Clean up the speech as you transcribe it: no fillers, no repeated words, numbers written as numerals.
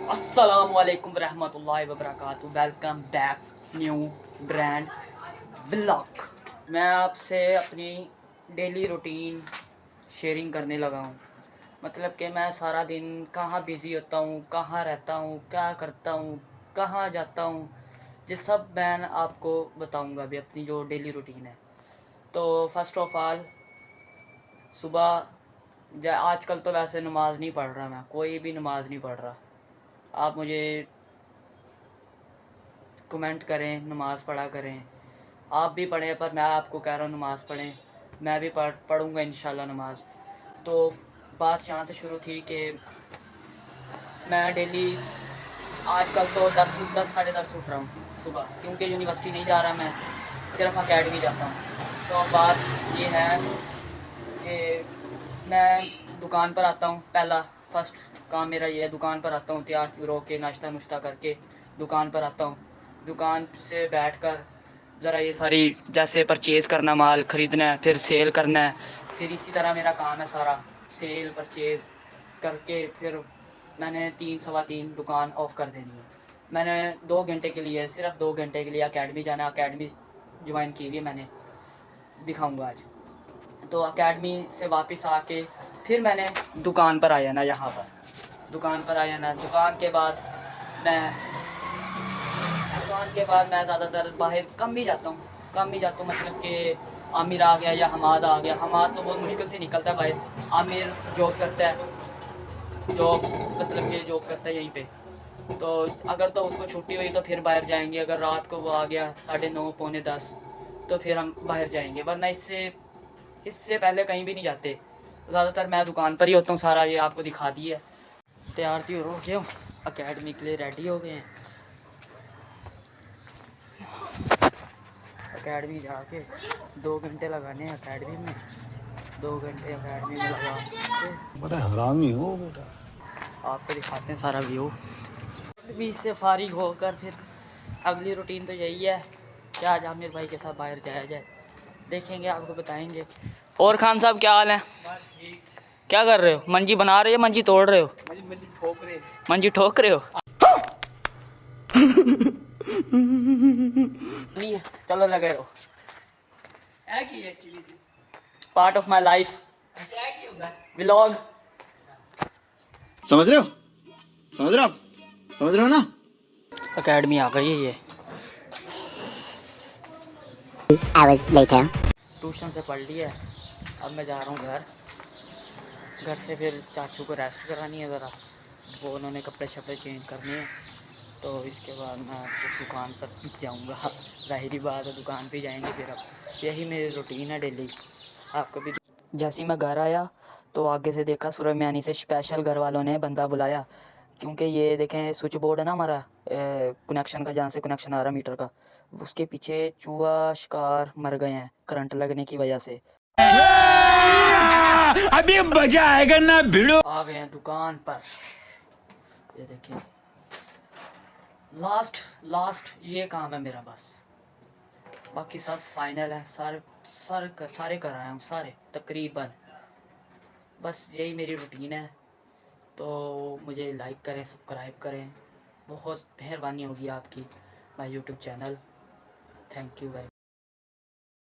अस्सलामुअलैकुम रहमतुल्लाहि वबरकातुहू। Welcome back new brand vlog. मैं आपसे अपनी डेली रूटीन शेयरिंग करने लगा हूँ। मतलब कि मैं सारा दिन कहाँ बिज़ी होता हूँ, कहाँ रहता हूँ, क्या करता हूँ, कहाँ जाता हूँ, ये सब मैं आपको बताऊँगा अभी अपनी जो डेली रूटीन है। तो फर्स्ट ऑफ ऑल सुबह आजकल तो वैसे नमाज़ नहीं पढ़ रहा, मैं कोई भी नमाज़ नहीं पढ़ रहा। आप मुझे कमेंट करें, नमाज़ पढ़ा करें, आप भी पढ़ें, पर मैं आपको कह रहा हूँ नमाज़ पढ़ें। मैं भी पढ़ूँगा इंशाल्लाह नमाज़। तो बात यहाँ से शुरू थी कि मैं डेली आजकल तो 10 साढ़े 10 उठ रहा हूँ सुबह, क्योंकि यूनिवर्सिटी नहीं जा रहा, मैं सिर्फ अकेडमी जाता हूँ। तो बात ये है कि मैं दुकान पर आता हूँ। पहला फर्स्ट काम मेरा ये है, दुकान पर आता हूँ, तैयार रो के नाश्ता नुश्ता करके दुकान पर आता हूँ। दुकान से बैठकर ज़रा ये सारी जैसे परचेज़ करना, माल ख़रीदना है, फिर सेल करना है, फिर इसी तरह मेरा काम है सारा। सेल परचेज़ करके फिर मैंने 3 सवा 3 दुकान ऑफ़ कर देनी है। मैंने 2 घंटे के लिए, सिर्फ 2 घंटे के लिए अकेडमी जाना है। अकेडमी ज्वाइन की हुई है मैंने, दिखाऊंगा आज। तो अकेडमी से वापस आके फिर मैंने दुकान पर आया ना, यहाँ पर दुकान पर आया ना। दुकान के बाद मैं ज़्यादातर बाहर कम ही जाता हूँ, मतलब कि आमिर आ गया या हमाद आ गया। हमाद तो बहुत मुश्किल से निकलता है बाहर, आमिर जॉब करता है, जॉब करता है यहीं पे। तो अगर तो उसको छुट्टी हुई तो फिर बाहर जाएंगे। अगर रात को वो आ गया 9:30 पौने 10, तो फिर हम बाहर जाएंगे, वरना इससे पहले कहीं भी नहीं जाते। ज़्यादातर मैं दुकान पर ही होता हूँ। सारा ये आपको दिखा दिया है। तैयार हो गया हूँ, अकेडमी के लिए रेडी हो गए हैं। अकेडमी जाके 2 घंटे लगाने हैं अकेडमी में। 2 घंटे अकेडमी में लगा के बड़ा हरामी हो बेटा। आपको दिखाते हैं सारा व्यू। अकेडमी से फारिग होकर फिर अगली रूटीन तो यही है कि आज आमिर भाई के साथ बाहर जाया जाए, देखेंगे, आपको बताएंगे। और खान साहब क्या हाल है? क्या कर रहे हो? मंजी बना रहे हो, मंजी तोड़ रहे हो? मंजी ठोक रहे हो। नहीं है, चलो लगे रहो। Part of my life vlog. समझ रहे हो? समझ रहे हो आप? समझ रहे हो ना? अकेडमी आ गई है ये। Hours later. ट्यूशन से पढ़ लिया है, अब मैं जा रहा हूँ घर से फिर चाचू को रेस्ट करानी है ज़रा, वो उन्होंने कपड़े शपड़े चेंज करने हैं। तो इसके बाद मैं फिर दुकान पर जाऊंगा। ज़ाहिरी बात है, दुकान पे जाएंगे फिर। अब यही मेरी रूटीन है डेली। आपको भी जैसे ही मैं घर आया तो आगे से देखा सुरम्यानी से स्पेशल घर वालों ने बंदा बुलाया, क्योंकि ये देखें स्विच बोर्ड है ना हमारा, कनेक्शन का, जहाँ से कनेक्शन आ रहा मीटर का, उसके पीछे चूहा शिकार मर गए हैं करंट लगने की वजह से। अभी मजा आएगा ना भिड़ो। आ गए हैं दुकान पर, ये देखिए। लास्ट ये काम है मेरा बस, बाकी सब फाइनल है। सारे कर आया हूँ, सारे तकरीबन। बस यही मेरी रूटीन है। तो मुझे लाइक करें, सब्सक्राइब करें, बहुत मेहरबानी होगी आपकी। My YouTube channel. Thank you very